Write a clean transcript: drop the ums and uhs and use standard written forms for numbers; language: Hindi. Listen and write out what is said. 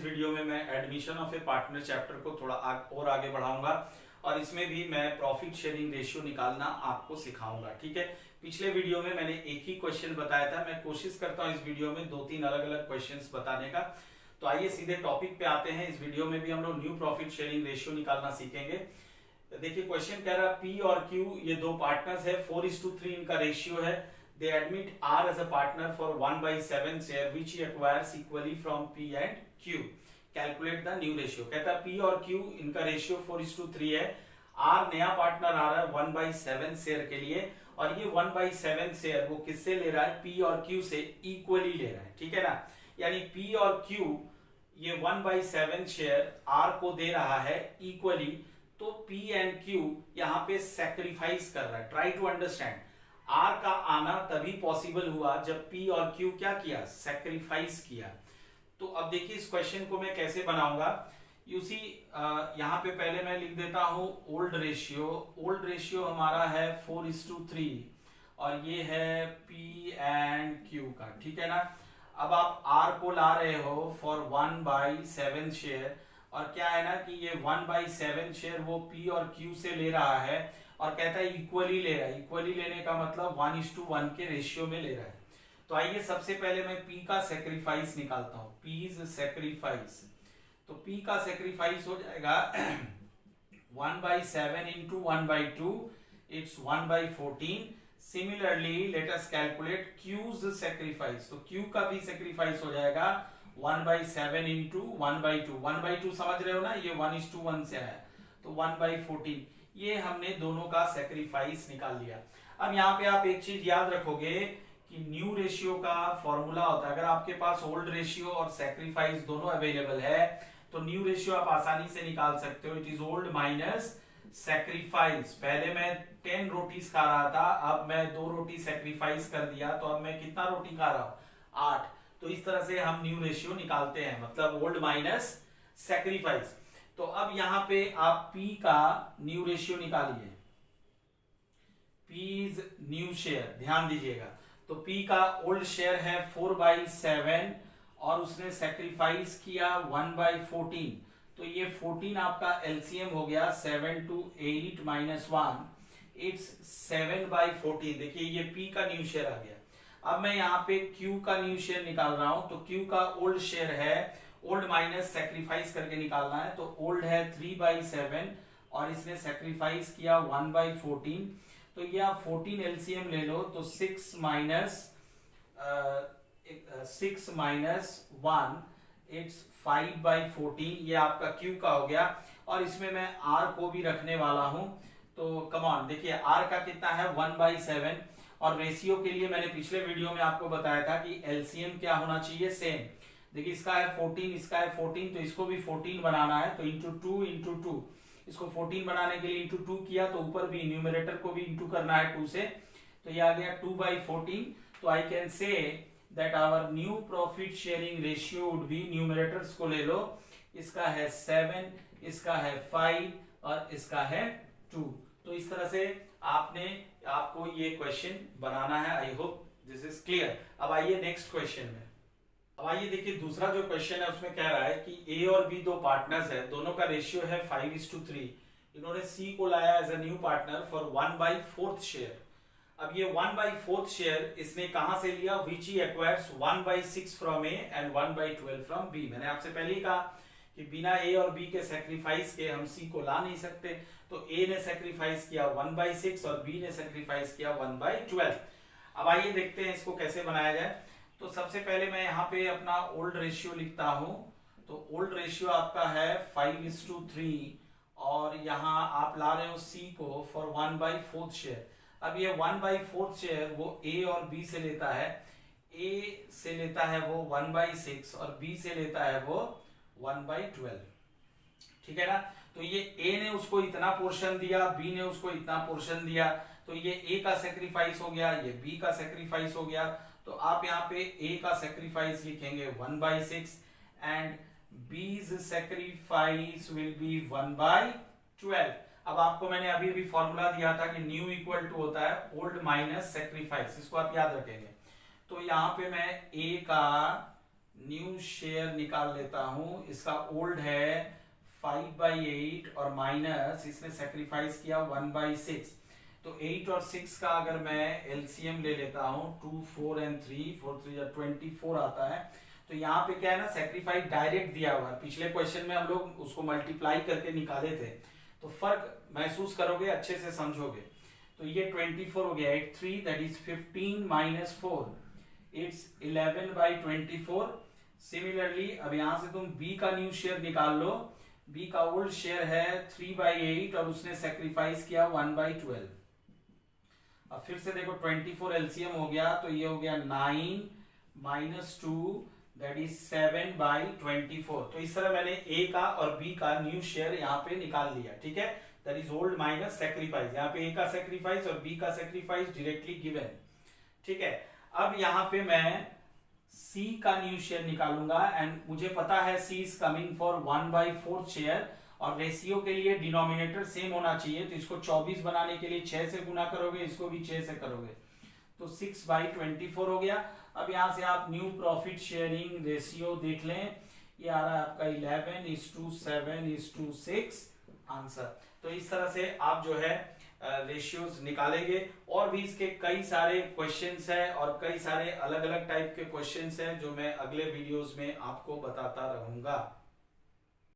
इस वीडियो में मैं admission of A partner chapter को थोड़ा और आगे बढ़ाऊंगा और इसमें भी मैं प्रॉफिट शेयरिंग रेशियो निकालना आपको सिखाऊंगा। ठीक है, पिछले वीडियो में मैंने एक ही क्वेश्चन बताया था, मैं कोशिश करता हूं इस वीडियो में 2-3 अलग अलग क्वेश्चंस बताने का। तो आइए सीधे टॉपिक पे आते हैं। इस वीडियो में भी हम लोग न्यू प्रॉफिट शेयरिंग रेशियो निकालना सीखेंगे। देखिए क्वेश्चन कह रहा पी और क्यू, ये दो पार्टनर्स है, 4:3 इनका रेशियो है। They admit R as a partner for 1/7 share which he acquires equally from P and Q. Calculate the new ratio. कहता है P और Q इनका रेशियो 4:3 है। R नया पार्टनर आ रहा है 1/7 शेयर के लिए और ये 1/7 शेयर वो किससे ले रहा है? P और Q से इक्वली ले रहा है। ठीक है ना, यानी P और Q ये 1/7 शेयर R को दे रहा है इक्वली, तो P एंड Q यहाँ पे सैक्रिफाइस कर रहा है। ट्राई टू अंडरस्टैंड, आर का आना तभी पॉसिबल हुआ जब पी और क्यू क्या किया? सैक्रिफाइस किया। तो अब देखिए इस क्वेश्चन को मैं कैसे बनाऊंगा। यू सी, यहाँ पे पहले मैं लिख देता हूं ओल्ड रेशियो। ओल्ड रेशियो हमारा है 4:3 और ये है पी एंड क्यू का। ठीक है ना, अब आप आर को ला रहे हो फॉर 1/7 शेयर और क्या है ना कि ये 1/7 शेयर वो पी और क्यू से ले रहा है और कहता है इक्वली ले रहा है। इक्वली लेने का मतलब 1:1 के रेशियो में ले रहा है। तो आइए सबसे पहले मैं P का सेक्रीफाइस निकालता हूं। P's सेक्रीफाइस, तो P का सेक्रीफाइस हो जाएगा 1/7 into 1/2, it's 1/14। Similarly let us calculate Q's sacrifice, तो Q का भी सेक्रीफाइस हो जाएगा 1/7 into 1/2। 1/2 समझ रहे हो ना, ये 1:1 से आया, तो 1/14। ये हमने दोनों का सेक्रीफाइस निकाल लिया। अब यहाँ पे आप एक चीज याद रखोगे कि न्यू रेशियो का फॉर्मूला होता है, अगर आपके पास ओल्ड रेशियो और सेक्रीफाइस दोनों अवेलेबल है तो न्यू रेशियो आप आसानी से निकाल सकते हो। It is old minus sacrifice. पहले मैं 10 रोटीज खा रहा था, अब मैं 2 रोटी सेक्रीफाइस कर दिया, तो अब मैं कितना रोटी खा रहा हूं? 8। तो इस तरह से हम न्यू रेशियो निकालते हैं, मतलब ओल्ड माइनस सेक्रीफाइस। तो अब यहां पे आप P का न्यू रेशियो निकालिए। P's न्यू शेयर, ध्यान दीजिएगा, तो P का ओल्ड शेयर है 4/7 और उसने सेक्रीफाइस किया 1/14, तो ये 14 आपका एलसीएम हो गया 7 to 8 - 1, इट्स 7/14। देखिए ये P का न्यू शेयर आ गया। अब मैं यहाँ पे Q का न्यू शेयर निकाल रहा हूं, तो Q का ओल्ड शेयर है, ओल्ड माइनस सेक्रीफाइस करके निकालना है, तो ओल्ड है 3/7 और इसने सेक्रीफाइस किया 1/14, तो ये आप 14 एलसीएम ले लो, तो 6 माइनस 1, इट्स 5/14। ये आपका Q का हो गया और इसमें मैं R को भी रखने वाला हूं। तो कम ऑन, देखिए R का कितना है 1/7 और रेशियो के लिए मैंने पिछले वीडियो में आपको बताया था कि एलसीएम क्या होना चाहिए? सेम। देखिए इसका है 14, इसका है 14, तो इसको भी 14 बनाना है, तो इंटू 2, इसको 14 बनाने के लिए इंटू 2 किया, तो ऊपर भी न्यूमरेटर को भी इंटू करना है 2 से, तो ये आ गया 2/14। तो I can say that our new profit sharing ratio would be, numerators को ले लो, इसका है 7, इसका है 5 और इसका है 2। तो इस तरह से आपको ये क्वेश्चन बनाना है। I hope this is clear. अब आइए नेक्स्ट क्वेश्चन में। अब आइए देखिए दूसरा जो क्वेश्चन है उसमें कह रहा है कि ए और बी दो पार्टनर्स है, दोनों का रेशियो है 5:3। इन्होंने सी को लाया as a new partner for 1/4 share. अब ये 1/4 शेयर इसने कहां से लिया? Which he acquires 1/6 from A and 1/12 from B. मैंने आपसे पहले ही कहा कि बिना ए और बी के सेक्रीफाइस के हम सी को ला नहीं सकते, तो ए ने सेक्रीफाइस किया 1/6 और बी ने सेक्रीफाइस किया 1/12। अब आइए देखते हैं इसको कैसे बनाया जाए। तो सबसे पहले मैं यहाँ पे अपना ओल्ड रेशियो लिखता हूं, तो ओल्ड रेशियो आपका है 5:3 और यहाँ आप ला रहे हो सी को फॉर 1/4 शेयर। अब ये 1/4 शेयर वो ए और बी से लेता है, ए से लेता है वो 1/6 और बी से लेता है वो 1/12। ठीक है ना, तो ये ए ने उसको इतना पोर्शन दिया, बी ने उसको इतना पोर्शन दिया, तो ये ए का सेक्रीफाइस हो गया, ये बी का सेक्रीफाइस हो गया। तो आप यहाँ पे ए का सेक्रीफाइस लिखेंगे 1/6 एंड बीज सेक्रीफाइस विल बी 1/12। अब आपको मैंने अभी भी फॉर्मूला दिया था कि न्यू इक्वल टू होता है ओल्ड माइनस सेक्रीफाइस, इसको आप याद रखेंगे। तो यहाँ पे मैं ए का न्यू शेयर निकाल लेता हूं। इसका ओल्ड है 5/8 और माइनस इसने सेक्रीफाइस किया 1/6। तो 8 और 6 का अगर मैं एलसीएम ले लेता हूं 2 4 एंड 3 4 3 24 आता है। तो यहाँ पे क्या है ना, सेक्रीफाइस डायरेक्ट दिया हुआ है। पिछले क्वेश्चन में हम लोग उसको मल्टीप्लाई करके निकाले थे, तो फर्क महसूस करोगे, अच्छे से समझोगे। तो ये 24 हो गया 8 3 that is 15 minus 4 it's 11/24। Similarly अब यहां से तुम b का न्यू शेयर निकाल लो। b का ओल्ड शेयर है 3/8 और उसने सेक्रीफाइस किया 1/12। अब फिर से देखो 24 एलसीएम हो गया, तो ये हो गया 9 माइनस 2 दैट इज 7/24। तो इस तरह मैंने a का और b का न्यू शेयर यहाँ पे निकाल लिया। ठीक है, that is old minus sacrifice. यहाँ पे a का सेक्रीफाइस और b का सेक्रीफाइस डायरेक्टली गिवन। ठीक है, अब यहाँ पे मैं c का न्यू शेयर निकालूंगा एंड मुझे पता है c is coming for 1/4 share और रेशियो के लिए डिनोमिनेटर सेम होना चाहिए। तो इसको 24 बनाने के लिए 6 से गुना करोगे, इसको भी 6 से करोगे, तो 6/24 हो गया। अब यहां से आप न्यू प्रॉफिट शेयरिंग रेशियो देख लें, ये आ रहा है आपका 11:7:6 आंसर। तो इस तरह से आप जो है रेशियोज निकालेंगे। और भी इसके कई सारे क्वेश्चंस हैं और कई सारे अलग अलग टाइप के क्वेश्चंस हैं जो मैं अगले वीडियोस में आपको बताता रहूंगा।